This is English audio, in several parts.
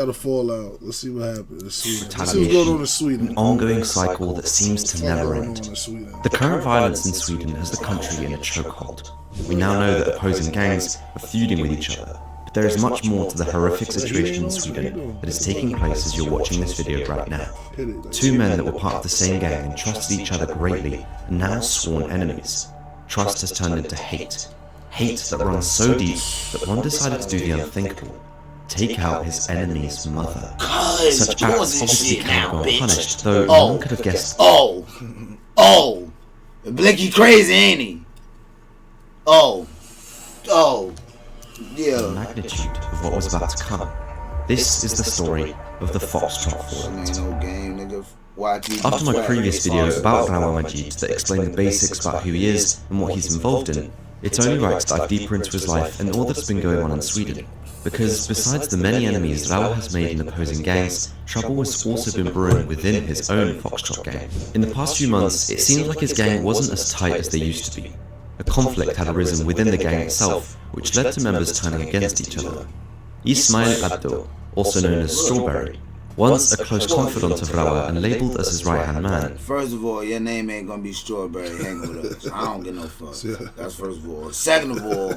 Out of FallOut. Let's see what happens. Let's see what's going on in Sweden. An ongoing cycle that seems to never end. The current violence in Sweden has the country in a chokehold. We now know that opposing gangs are feuding with each other, but there is much more to the horrific situation in Sweden that is taking place as you're watching this video right now. Two men that were part of the same gang and trusted each other greatly are now sworn enemies. Trust has turned into hate. Hate that runs so deep that one decided to do the unthinkable. Take out his enemy's mother. Such acts obviously can't go unpunished, though no one could have guessed. Blicky crazy, ain't he? Yeah. The magnitude of what was about to come. This is the story of the Foxtrot FallOut. After my previous video about Rawa Majid that explained the basics about who he is and what he's involved in, it's only right to dive deeper into his life and all that's been going on in Sweden. Because besides the many enemies Rawa has made in opposing gangs, trouble has also been brewing within his own Foxtrot gang. In the past few months, it seemed like his gang wasn't as tight as they used to be. A conflict had arisen within the gang itself, which led to members turning against each other. Ismail Abdo, also known as Strawberry, once a close confidant of Rawa and labelled as his right-hand man. First of all, your name ain't gonna be Strawberry hanging with us. I don't get no fuck. That's first of all. Second of all,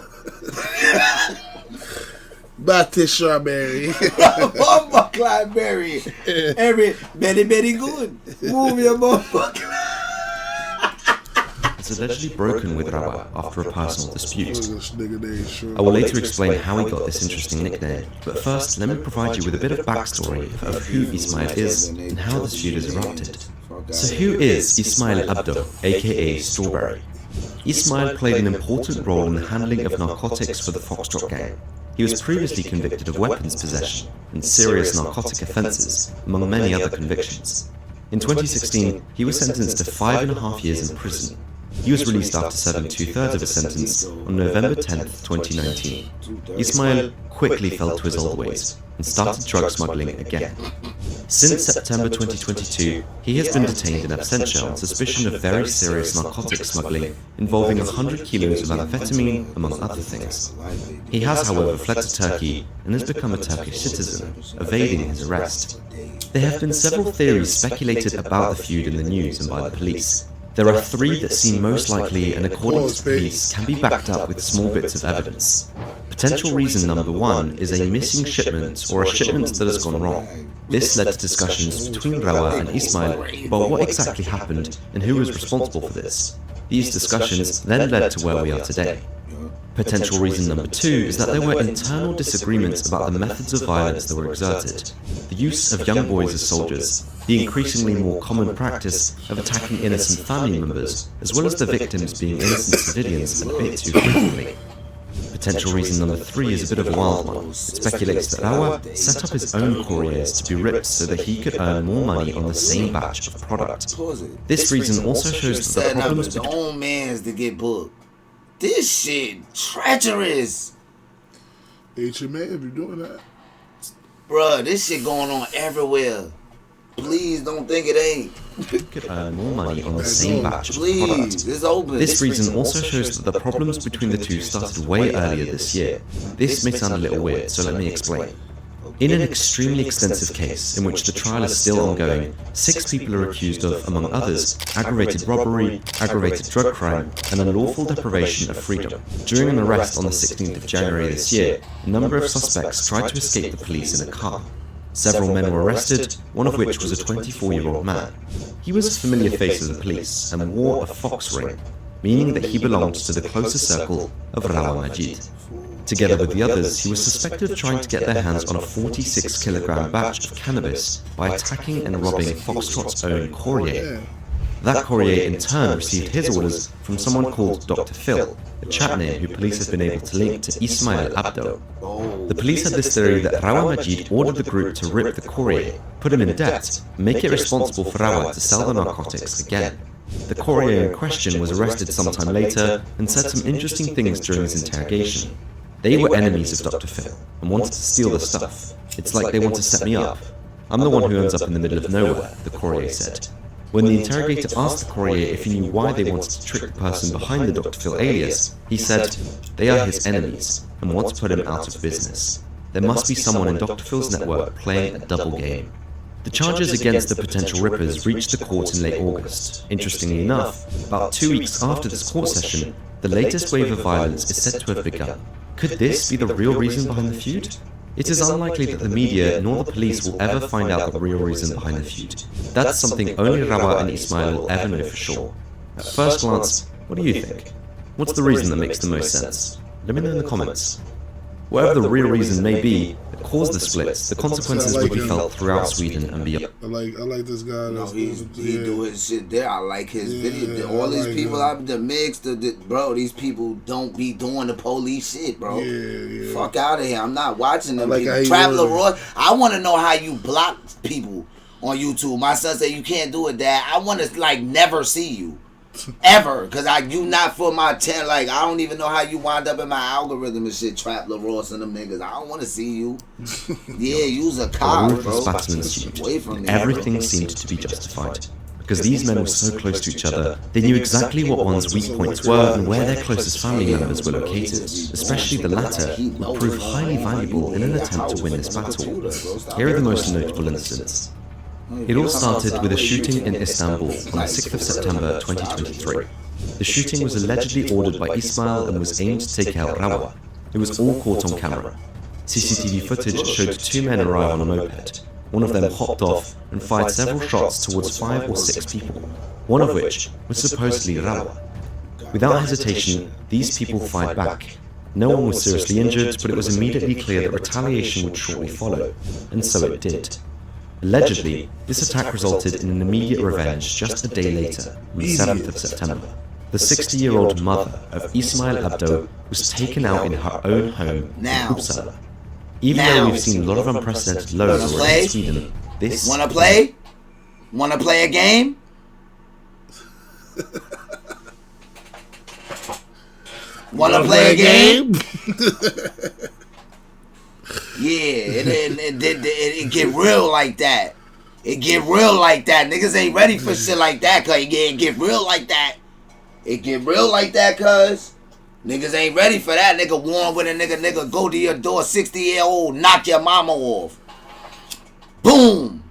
Baptist Strawberry. Motherfucker Clydeberry. Every Betty good. Move your motherfucker. It's allegedly broken with Rawa after a personal dispute. I will later explain how he got this interesting nickname, but first let me provide you with a bit of backstory of who Ismail is and how this feud has erupted. So who is Ismail Abdo, aka Strawberry? Ismail played an important role in the handling of narcotics for the Foxtrot gang. He was previously convicted of weapons possession and serious narcotic offences, among many other convictions. In 2016, he was sentenced to 5.5 years in prison. He was released after serving 2/3 of his sentence on November 10, 2019. Ismail quickly fell to his old ways and started drug smuggling again. Since September 2022, he has been detained in absentia on suspicion of very serious narcotic smuggling involving 100 kilos of amphetamine, among other things. He has, however, fled to Turkey and has become a Turkish citizen, evading his arrest. There have been several theories speculated about the feud in the news and by the police. There are three that seem most likely and according to police can be backed up with small bits of evidence. Potential reason number one is a missing shipment or a shipment that has gone wrong. This led to discussions between Rawa and Ismail about what exactly happened and who was responsible for this. These discussions then led to where we are today. Potential reason number two is that there were internal disagreements about the methods of violence that were exerted. The use of young boys as soldiers, the increasingly more common practice of attacking innocent family members, as well as the victims being innocent civilians a bit too frequently. Potential reason number three is a bit of a wild one. It speculates that Rawa set up his own couriers to be ripped so that he could earn more money on the same batch of product. This reason also shows that the problems between the own man's to get booked. This shit treacherous. Ain't your man be doing that. Bruh, this shit going on everywhere. Please don't think it ain't. Could earn more money on the same batch of Please, product. it's open. This reason also shows that the problems between the two started way earlier this year. This may sound a little weird, so let me explain. In an extremely extensive case, in which the trial is still ongoing, 6 people are accused of, among others, aggravated robbery, aggravated drug crime, and unlawful deprivation of freedom. During an arrest on the 16th of January this year, a number of suspects tried to escape the police in a car. Several men were arrested, one of which was a 24-year-old man. He was a familiar face of the police and wore a fox ring, meaning that he belonged to the closer circle of Rawa Majid. Together with the others, he was suspected of trying to get their hands on a 46-kilogram batch of cannabis by attacking and robbing Foxtrot's own courier. That courier in turn received his orders from someone called Dr. Phil, a chat name who police have been able to link to Ismail Abdo. The police had this theory that Rawa Majid ordered the group to rip the courier, put him in debt, and make it responsible for Rawa to sell the narcotics again. The courier in question was arrested sometime later and said some interesting things during his interrogation. They were enemies of Dr. Phil and wanted to steal the stuff. It's like they want to set me up. I'm the one who ends up in the middle of nowhere, the courier said. When the interrogator asked the courier if he knew why they wanted to trick the person behind the Dr. Phil alias, he said they are his enemies and want to put him out of business. there must be someone in Dr. Phil's network playing a double game. The charges against the potential rippers reached the court in late August. Interestingly enough, about 2 weeks after this court session, the latest wave of violence is said to have begun. Could this be the real reason behind the feud? It is unlikely that the media nor the police will ever find out the real reason behind the feud. That's something only Rawa and Ismail will ever know for sure. At first glance, what do you think? What's the reason that makes the most sense? Let me know in the comments. Whatever the real reason may be that caused the splits, the consequences will be felt throughout Sweden and beyond. I like this guy. No, he do his shit there. I like his video. All these people out the mix, bro. These people don't be doing the police shit, bro. Yeah. Fuck out of here. I'm not watching them. Like Traveler Roy. I want to know how you block people on YouTube. My son said you can't do it, Dad. I want to like never see you. Ever, cause you not for my 10. Like I don't even know how you wind up in my algorithm and shit. Trap LaRoss and them niggas. I don't want to see you. Yeah, you's a cop, bro. Away from me. Everything seemed to be justified because these men were so close to each other. They knew exactly what one's weak points were and where their closest family members were located. Especially the latter would prove highly valuable in an attempt to win this battle. Here are the most notable incidents. It all started with a shooting in Istanbul on the 6th of September 2023. The shooting was allegedly ordered by Ismail and was aimed to take out Rawa. It was all caught on camera. CCTV footage showed 2 men arrive on a moped. One of them hopped off and fired several shots towards 5 or 6 people, one of which was supposedly Rawa. Without hesitation, these people fired back. No one was seriously injured, but it was immediately clear that retaliation would shortly follow, and so it did. Allegedly, this attack resulted in an immediate revenge just a day later, on the 7th of September. The 60-year-old mother of Ismail Abdo was taken out in her own home in Uppsala. Even though we've seen a lot of unprecedented lows already in Sweden, this... Wanna play? Wanna play a game? Wanna play a game? Yeah, it get real like that. It get real like that. Niggas ain't ready for shit like that, cuz it get real like that. It get real like that, cuz niggas ain't ready for that. Nigga warn with a nigga go to your door, 60-year-old, knock your mama off. Boom.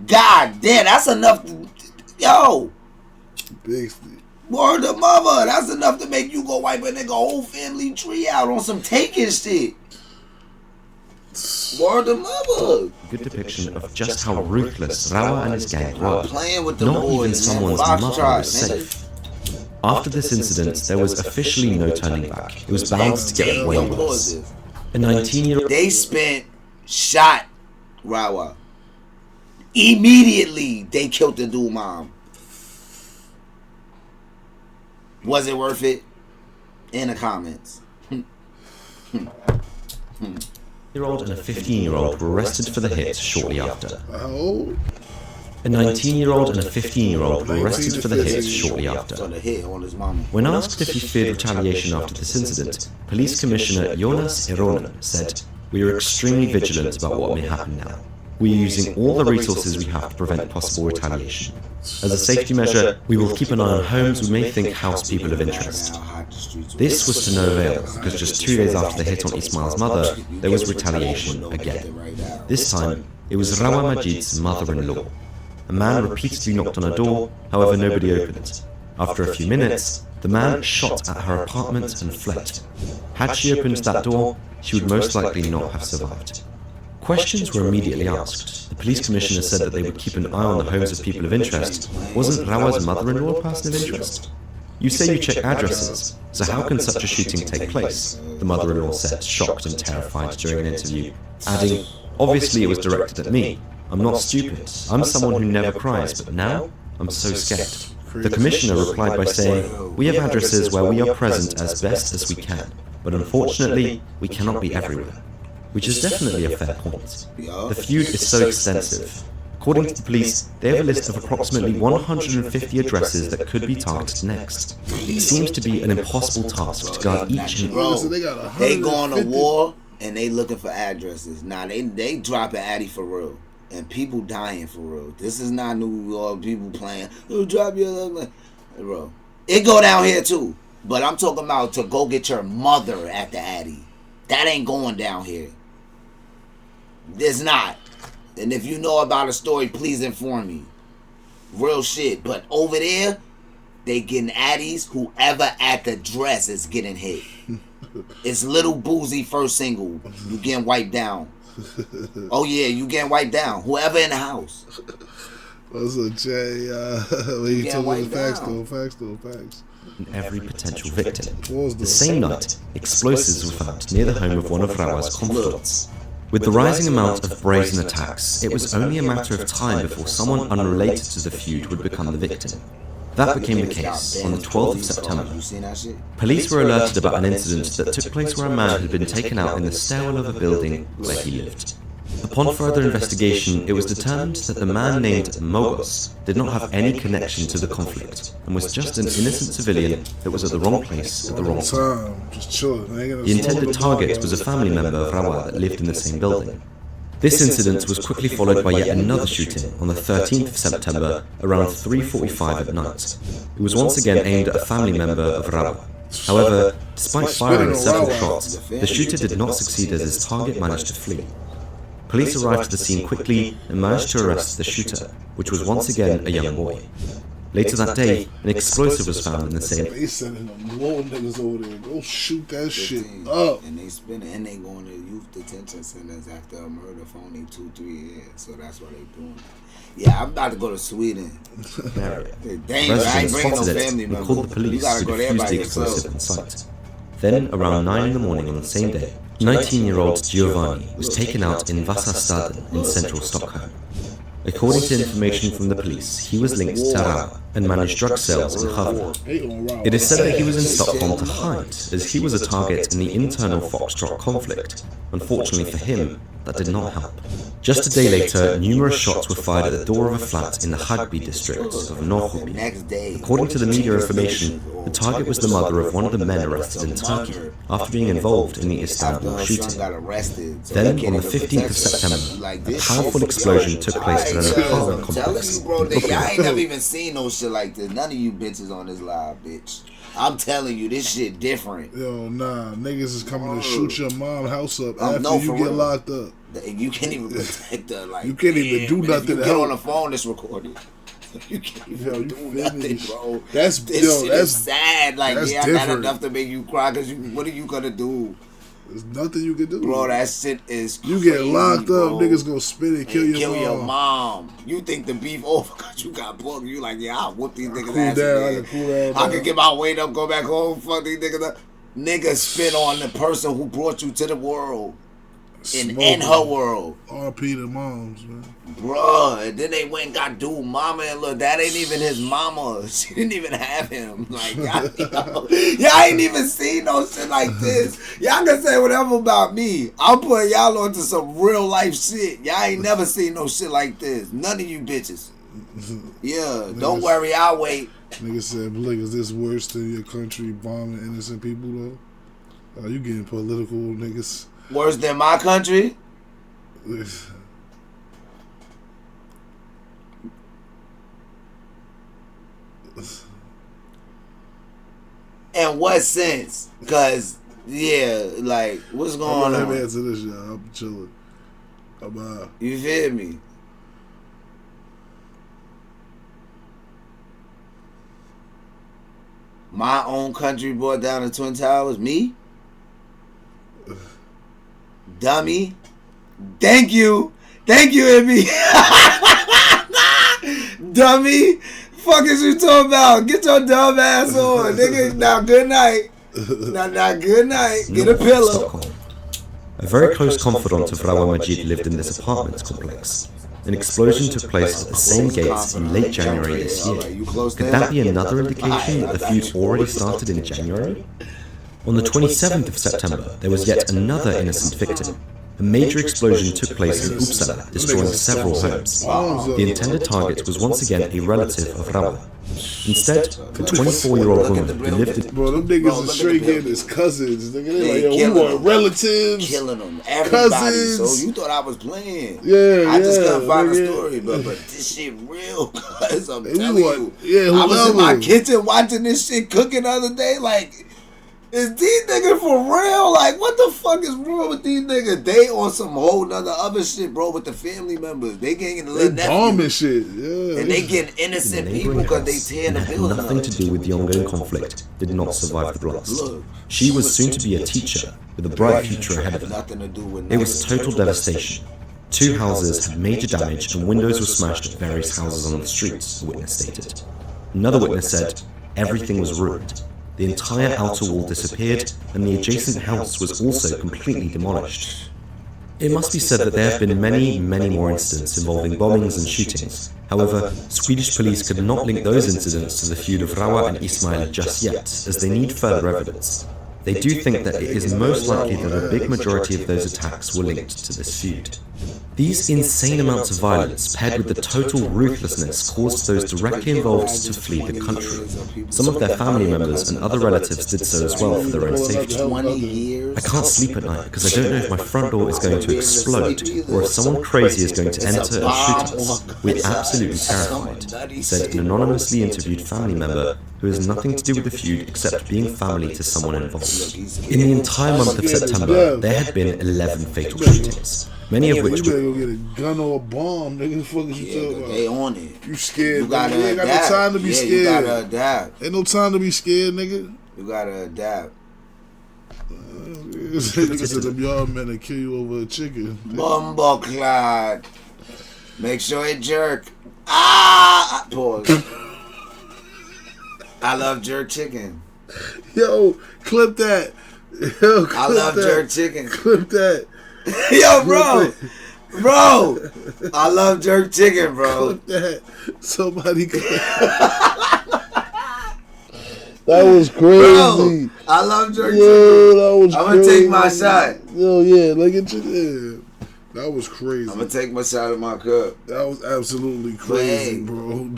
God damn, that's enough to, yo. Big Word of mother, that's enough to make you go wipe a nigga whole family tree out on some taking shit. Word of mother. Good depiction of just how ruthless Rawa and his gang were. Playing with the Not boys, even someone's man. mother was safe. After this incident, there was officially no turning back. It was bound to get way worse. A 19-year-old... They shot Rawa. Immediately, they killed the dude mom. Was it worth it? In the comments. year-old and a 15-year-old were arrested for the hit shortly after. How old? A 19-year-old and a 15-year-old were arrested for the hit shortly after. When asked if he feared retaliation after this incident, Police Commissioner Jonas Eronen said, "We are extremely vigilant about what may happen now. We are using all the resources we have to prevent possible retaliation. As a safety measure, we will keep an eye on homes we may think house people of interest." This was to no avail, because just 2 days after the hit on Ismail's mother, there was retaliation again. This time, it was Rawa Majid's mother-in-law. A man repeatedly knocked on her door, however nobody opened. After a few minutes, the man shot at her apartment and fled. Had she opened that door, she would most likely not have survived. Questions were immediately asked. The police commissioner said that they would keep an eye on the homes of people of interest. Wasn't Rawa's mother-in-law a person of interest? "You say you check addresses, so how can such a shooting take place?" the mother-in-law said, shocked and terrified during an interview, adding, "Obviously it was directed at me. I'm not stupid. I'm someone who never cries, but now I'm so scared." The commissioner replied by saying, "We have addresses where we are present as best as we can, but unfortunately, we cannot be everywhere." Which is definitely a fair point. The feud is so extensive. According to the police, they have a list of approximately 150 addresses that could be targeted next. It seems to be an impossible task to guard each and Bro, they going to war and they looking for addresses. Nah, they dropping Addy for real. And people dying for real. This is not New York, people playing, "Oh, drop your..." Bro, it go down here too. But I'm talking about to go get your mother at the Addy. That ain't going down here. There's not. And if you know about a story, please inform me. Real shit. But over there, they getting addies. Whoever at the dress is getting hit. It's Little Boozy first single. You getting wiped down. Oh yeah, you getting wiped down. Whoever in the house. What's up, Jay? When you told me the facts. Every potential victim. The same night, explosives were found near the home of one of Rawa's confidants. With the rising amount of brazen attacks, it was only a matter of time before someone unrelated to the feud would become the victim. That became the case on the 12th of September. Police were alerted about an incident that took place where a man had been taken out in the stairwell of a building where he lived. Upon further investigation, it was determined that the man named Mogos did not have any connection to the conflict and was just an innocent civilian that was at the wrong place at the wrong time. The intended target was a family member of Rawa that lived in the same building. This incident was quickly followed by yet another shooting on the 13th of September around 3:45 at night. It was once again aimed at a family member of Rawa. However, despite firing several shots, the shooter did not succeed as his target managed to flee. Police arrived to the scene quickly and managed to arrest the shooter, which was once again a young boy. Later that day, an explosive was found in the same. They sending them little niggas over there. Go shoot that shit up. And they going to youth detention centers after a murder for only 2-3 years. So that's why they doing it. Yeah, I'm about to go to Sweden. Dangerous. I ain't bringing no family members. Called the police to defuse the explosive on site. Then, around 9 in the morning on the same day, 19-year-old Giovanni was taken out in Vasastaden in central Stockholm. According to information from the police, he was linked to Rawa and managed drug sales in Havna. It is said that he was in Stockholm to hide, as he was a target in the internal Foxtrot conflict. Unfortunately for him, that did not help. Just a day later, numerous shots were fired at the door of a flat in the Hagby district of Norrköping. According to the media information, the target was the mother of one of the men arrested in Turkey after being involved in the Istanbul shooting. Then, on the 15th of September, a powerful explosion took place at an apartment complex. I ain't never even seen no shit like this. None of you bitches on this live, bitch. I'm telling you, this shit different. Yo, nah, niggas is coming to shoot your mom's house up after you get locked up. You can't even protect her. Like, you can't even do nothing. If you get on the phone, it's recorded. You can't even do nothing, bro. That's sad. Like, that's yeah, different. I got enough to make you cry. Cause what are you gonna do? There's nothing you can do, bro. That shit is crazy, you get locked up, niggas gonna spin and kill your mom. You think the beef over because you got booked? You like, yeah, I'll whoop these niggas' ass. I can get my weight up, go back home, fuck these niggas up. Niggas spit on the person who brought you to the world. In her world. RP the moms, man. Bruh, and then they went and got dude mama, and look, that ain't even his mama. She didn't even have him. Like, y'all ain't even seen no shit like this. Y'all can say whatever about me. I'm putting y'all onto some real life shit. Y'all ain't never seen no shit like this. None of you bitches. Yeah, don't worry, I'll wait. Nigga said, Blake, is this worse than your country bombing innocent people, though? You getting political, niggas. Worse than my country? In what sense? Cause yeah, like what's going on? Let me answer this, y'all. I'm chilling. You feel me? My own country brought down the Twin Towers? Me? Dummy. Thank you, Emmy. Dummy. Fuck is you talking about? Get your dumb ass on, nigga. Now good night. Now good night. Get a pillow. Stockholm. A very close confidant of Rawa Majid lived in this apartment complex. An explosion took place at the same gates in late January this year. Could that be another indication that the feud already started in January? On the 27th of September, there was yet another innocent victim. A major explosion took place in Uppsala, destroying several homes. The intended target was once again a relative of Rawa. Instead, a 24-year-old woman who lived in... Bro, them niggas is straight getting his cousins. Nigga, they like, yo, we want relatives. Killing them. Everybody. Cousins. So you thought I was playing. Yeah, I just couldn't find a story, but this shit real, cuz I'm telling you. Yeah, I was in my kitchen watching this shit cooking the other day, like... Is these niggas for real? Like, what the fuck is wrong with these niggas? They on some whole nother other shit, bro, with the family members. They getting the little bombing shit, yeah. And they getting innocent people because they tearing the building up. Nothing to do with the ongoing conflict, did not survive the blast. She was soon to be a teacher with a bright future ahead of her. Nothing to do with it was total devastation. 2 houses had major damage and windows were smashed at various houses on the streets, the witness stated. Another witness said, everything was ruined. The entire outer wall disappeared, and the adjacent house was also completely demolished. It must be said that there have been many, many more incidents involving bombings and shootings. However, Swedish police could not link those incidents to the feud of Rawa and Ismail just yet, as they need further evidence. They do think that it is most likely that a big majority of those attacks were linked to this feud. These insane amounts of violence, paired with the total ruthlessness, caused those directly involved to flee the country. Some of their family members and other relatives did so as well for their own safety. I can't sleep at night because I don't know if my front door is going to explode or if someone crazy is going to enter and shoot us. We're absolutely terrified, said an anonymously interviewed family member who has nothing to do with the feud except being family to someone involved. In the entire month of September, there had been 11 fatal shootings, many of which were... You better go get a gun or a bomb, nigga. Fuck is you talking about? They on it. You scared, you gotta nigga. You ain't got no time to be scared. You gotta adapt. Ain't no time to be scared, nigga. You gotta adapt. Nigga said them yard men that kill you over a chicken. Bumbleclad. Make sure it jerk. Ah! Pause. I love jerk chicken. Yo, clip that. Yo, clip I love that. jerk chicken. Clip that. Yo, bro. Bro. I love jerk chicken, bro. Clip that. Somebody clip That was crazy. Bro, I love jerk chicken. That was I'm going to take my shot. Yo, yeah, look at you. Yeah. That was crazy. I'm going to take my shot of my cup. That was absolutely crazy, bro.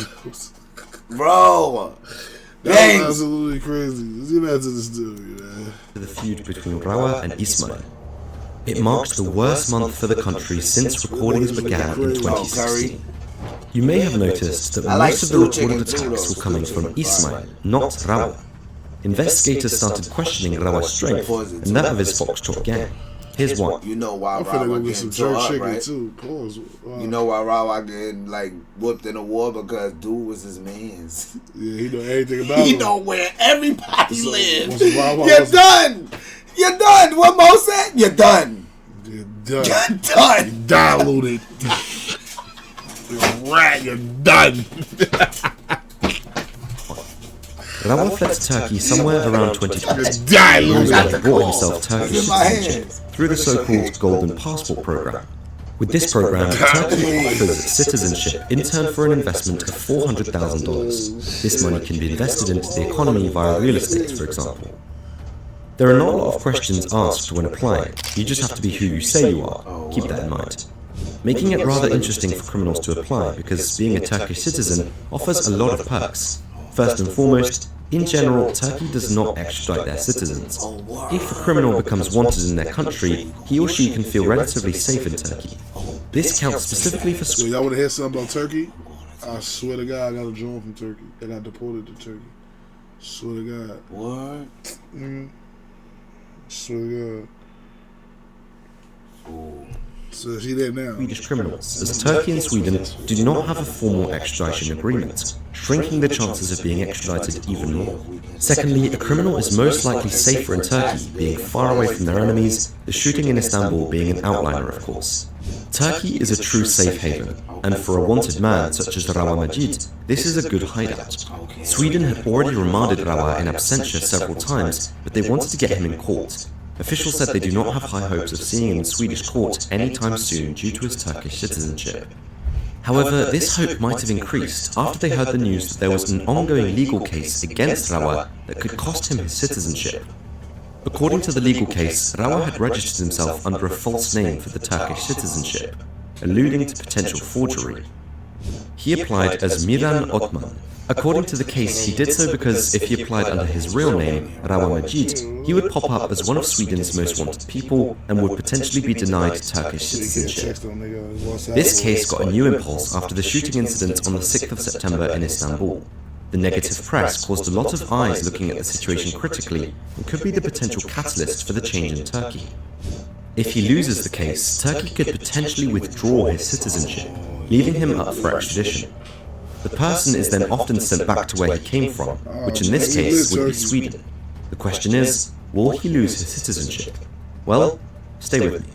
Bro. That was absolutely crazy. Let's get back to this dude, man. The feud between Rawa and Ismail. It marked the worst month for the country since recordings began in 2016. You may have noticed that most of the recorded attacks were coming from Ismail, not Rawa. Investigators started questioning Rawa's strength and that of his Foxtrot gang. Here's why. You know why I'm finna Rawa go get some jerk chicken right? too. Pause. You know why Rawa getting like whooped in the war? Because dude was his man's. Yeah, he know everything about him. He know where everybody lives. You're done. You're done. What Mo said? You're done. You're done. You're done. You're diluted. You're rat. You're done. Rawa fled to Turkey somewhere around 2020. Diluted. He brought himself Turkish citizenship through the so-called Golden Passport program. With this program, Turkey offers citizenship in turn for an investment of $400,000. This money can be invested into the economy via real estate, for example. There are not a lot of questions asked when applying. You just have to be who you say you are. Keep that in mind. Making it rather interesting for criminals to apply because being a Turkish citizen offers a lot of perks. First and foremost, in general, Turkey does not extradite their citizens. If a criminal becomes wanted in their country, he or she can feel relatively safe in Turkey. This counts specifically for Sweden. Y'all want to hear something about Turkey? I swear to God, I got a drone from Turkey. They got deported to Turkey. Swear to God. What? Mm-hmm. Swear to God. So see that now. Swedish criminals, as Turkey and Sweden do not have a formal extradition agreement, shrinking the chances of being extradited even more. Secondly, a criminal is most likely safer in Turkey, being far away from their enemies, the shooting in Istanbul being an outliner, of course. Turkey is a true safe haven, and for a wanted man such as Rawa Majid, this is a good hideout. Sweden had already remanded Rawa in absentia several times, but they wanted to get him in court. Officials said they do not have high hopes of seeing him in Swedish court anytime soon due to his Turkish citizenship. However, this hope might have increased after they heard the news that there was an ongoing legal case against Rawa that could cost him his citizenship. According to the legal case, Rawa had registered himself under a false name for the Turkish citizenship, alluding to potential forgery. He applied as Miran Otman. According to the case, he did so because if he applied under his real name, Rawa Majid, he would pop up as one of Sweden's most wanted people and would potentially be denied Turkish citizenship. This case got a new impulse after the shooting incident on the 6th of September in Istanbul. The negative press caused a lot of eyes looking at the situation critically and could be the potential catalyst for the change in Turkey. If he loses the case, Turkey could potentially withdraw his citizenship, leaving him up for extradition. The person is then often sent back to where he came from, which in this case would be Sweden. The question is, will he lose his citizenship? Well, stay with me.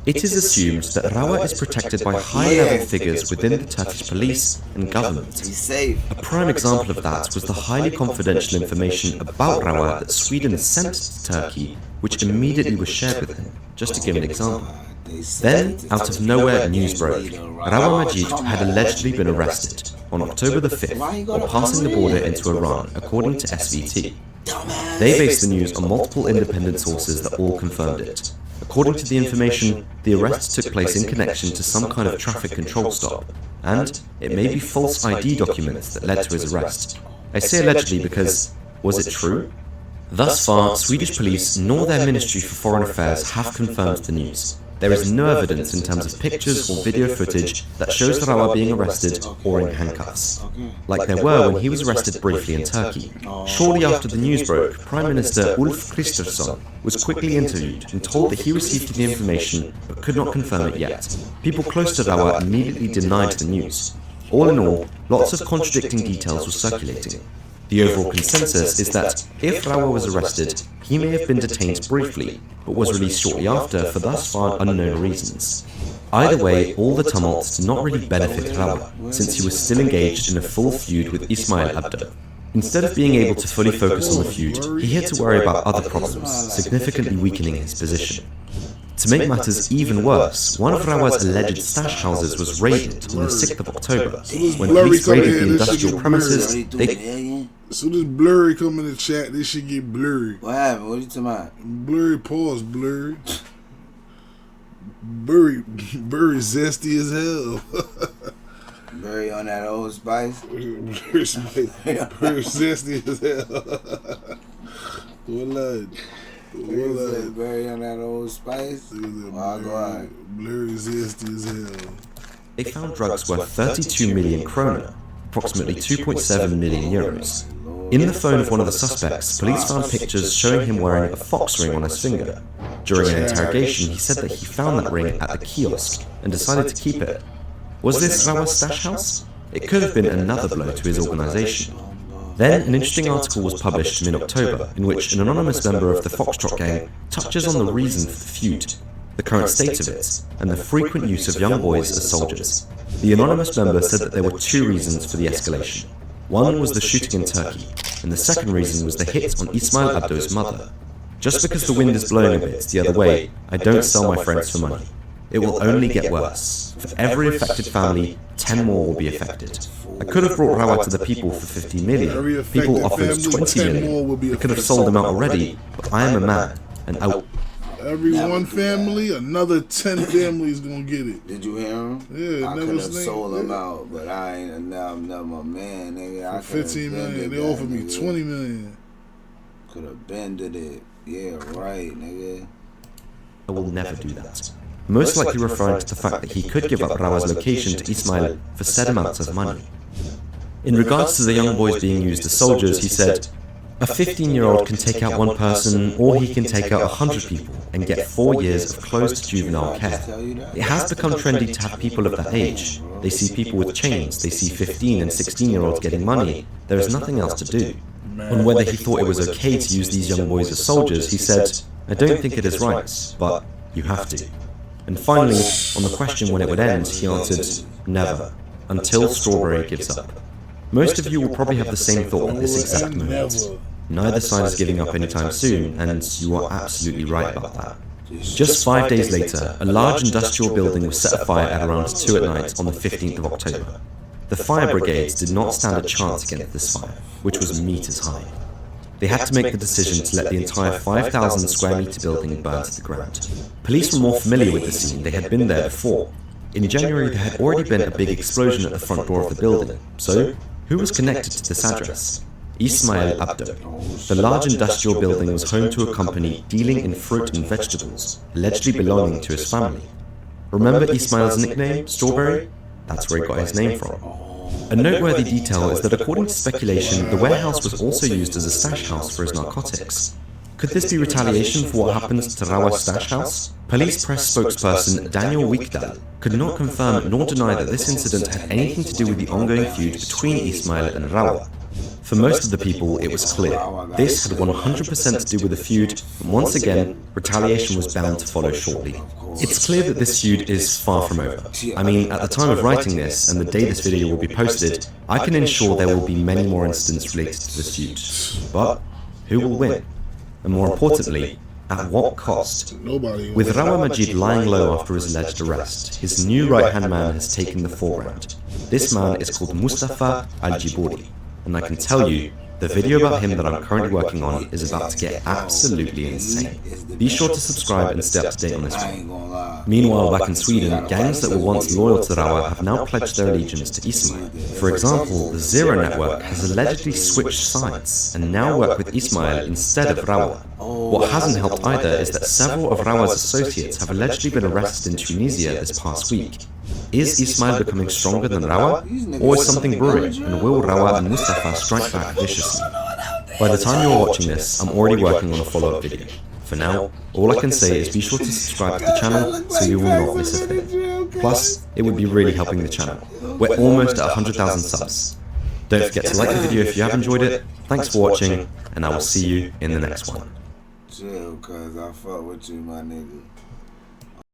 It is assumed that Rawa is protected by high-level figures within the Turkish police and government. A prime example of that was the highly confidential information about Rawa that Sweden sent to Turkey, which immediately was shared with him, just to give an example. Then, out of nowhere, news broke. Rawa Majid had allegedly been arrested on October the 5th while passing the border into Iran, according to SVT. They based the news on multiple independent sources that all confirmed it. According to the information, the arrest took place in connection to some kind of traffic control stop, and it may be false ID documents that led to his arrest. I say allegedly because, was it true? Thus far, Swedish police nor their Ministry for Foreign Affairs have confirmed the news. There is no evidence in terms of pictures or video footage that shows Rawa being arrested or in handcuffs, like there were when he was arrested briefly in Turkey. Shortly after the news broke, Prime Minister Ulf Kristersson was quickly interviewed and told that he received the information but could not confirm it yet. People close to Rawa immediately denied the news. All in all, lots of contradicting details were circulating. The overall consensus is that if Rawa was arrested, he may have been detained briefly, but was released shortly after for thus far unknown reasons. Either way, all the tumults did not really benefit Rawa, since he was still engaged in a full feud with Ismail Abdo. Instead of being able to fully focus on the feud, he had to worry about other problems, significantly weakening his position. To make matters even worse, one of Rawa's alleged stash houses was raided on the 6th of October. When police raided the industrial premises, they... As soon as Blurry come in the chat, this shit get blurry. What happened? What are you talking about? Blurry, pause, blurry. Blurry zesty as hell. Blurry on that old spice? Blurry zesty as hell. What Blurry on that old spice? Blurry zesty as hell. They found drugs worth 32 million kroner, approximately 2.7 million euros. In the phone of one of the suspects, police found pictures showing him wearing a fox ring on his finger. During an interrogation, he said that he found that ring at the kiosk and decided to keep it. Was this Rawa's stash house? It could have been another blow to his organization. Then, an interesting article was published mid-October, in which an anonymous member of the Foxtrot gang touches on the reason for the feud, the current state of it, and the frequent use of young boys as soldiers. The anonymous member said that there were two reasons for the escalation. One was the shooting in Turkey, and the second reason was the hit on Ismail Abdo's mother. Just because the wind is blowing a bit the other way, I don't sell my friends for money. It will only get worse. For every affected family, 10 more will be affected. I could have brought Rawa to the people for 50 million. People offered 20 million. I could have sold them out already, but I am a man, and I... Every one family, another 10 families gonna get it. Did you hear him? Yeah, I could have sold them out, but I ain't. Now I'm never my man, nigga. For 15 million, they offered me 20 million. Could have bended it. Yeah, right, nigga. I will never do that. Most likely referring to the fact that he could give up Rawa's location to Ismail for said amounts of money. In regards to the young boys being used as soldiers, he said, "A 15-year-old can take out one person, or he can take out 100 people and get 4 years of closed juvenile care. It has become trendy to have people of that age. They see people with chains, they see 15 and 16-year-olds getting money. There is nothing else to do." On whether he thought it was okay to use these young boys as soldiers, he said, "I don't think it is right, but you have to." And finally, on the question when it would end, he answered, "Never, until Strawberry gives up." Most of you will probably have the same thought at this exact moment. Neither side is giving up anytime soon, and you are absolutely right about that. Just 5 days later, a large industrial building was set afire at around 2 at night on the 15th of October. The fire brigades did not stand a chance against this fire, which was meters high. They had to make the decision to let the entire 5,000 square meter building burn to the ground. Police were more familiar with the scene, they had been there before. In January there had already been a big explosion at the front door of the building, so who was connected to this address? Ismail Abdo. The large industrial building was home to a company dealing in fruit and vegetables, allegedly belonging to his family. Remember Ismail's nickname, Strawberry? That's where he got his name from. A noteworthy detail is that according to speculation, the warehouse was also used as a stash house for his narcotics. Could this be retaliation for what happened to Rawa's stash house? Police press spokesperson Daniel Wiekdal could not confirm nor deny that this incident had anything to do with the ongoing feud between Ismail and Rawa. For most of the people, it was clear. This had 100% to do with the feud, and once again, retaliation was bound to follow shortly. It's clear that this feud is far from over. I mean, at the time of writing this, and the day this video will be posted, I can ensure there will be many more incidents related to this feud. But who will win? And more importantly, at what cost? Nobody. With Rawa Majid lying low after his alleged arrest, his new right-hand man has taken the foreground. This man is called Mustafa Al-Jibori, and I can tell you, the video about him that I'm currently working on is about to get absolutely insane. Be sure to subscribe and stay up to date on this one. Meanwhile, back in Sweden, gangs that were once loyal to Rawa have now pledged their allegiance to Ismail. For example, the Zero Network has allegedly switched sides and now work with Ismail instead of Rawa. What hasn't helped either is that several of Rawa's associates have allegedly been arrested in Tunisia this past week. Is Ismail becoming stronger than Rawa? Or is something brewing, and will Rawa and Mustafa strike back viciously? By the time you're watching this, I'm already working on a follow-up video. For now, all I can say is be sure to subscribe to the channel so you will not miss a thing. Plus, it would be really helping the channel. We're almost at 100,000 subs. Don't forget to like the video if you have enjoyed it. Thanks for watching, and I will see you in the next one. Chill, cuz I fuck with you, my nigga.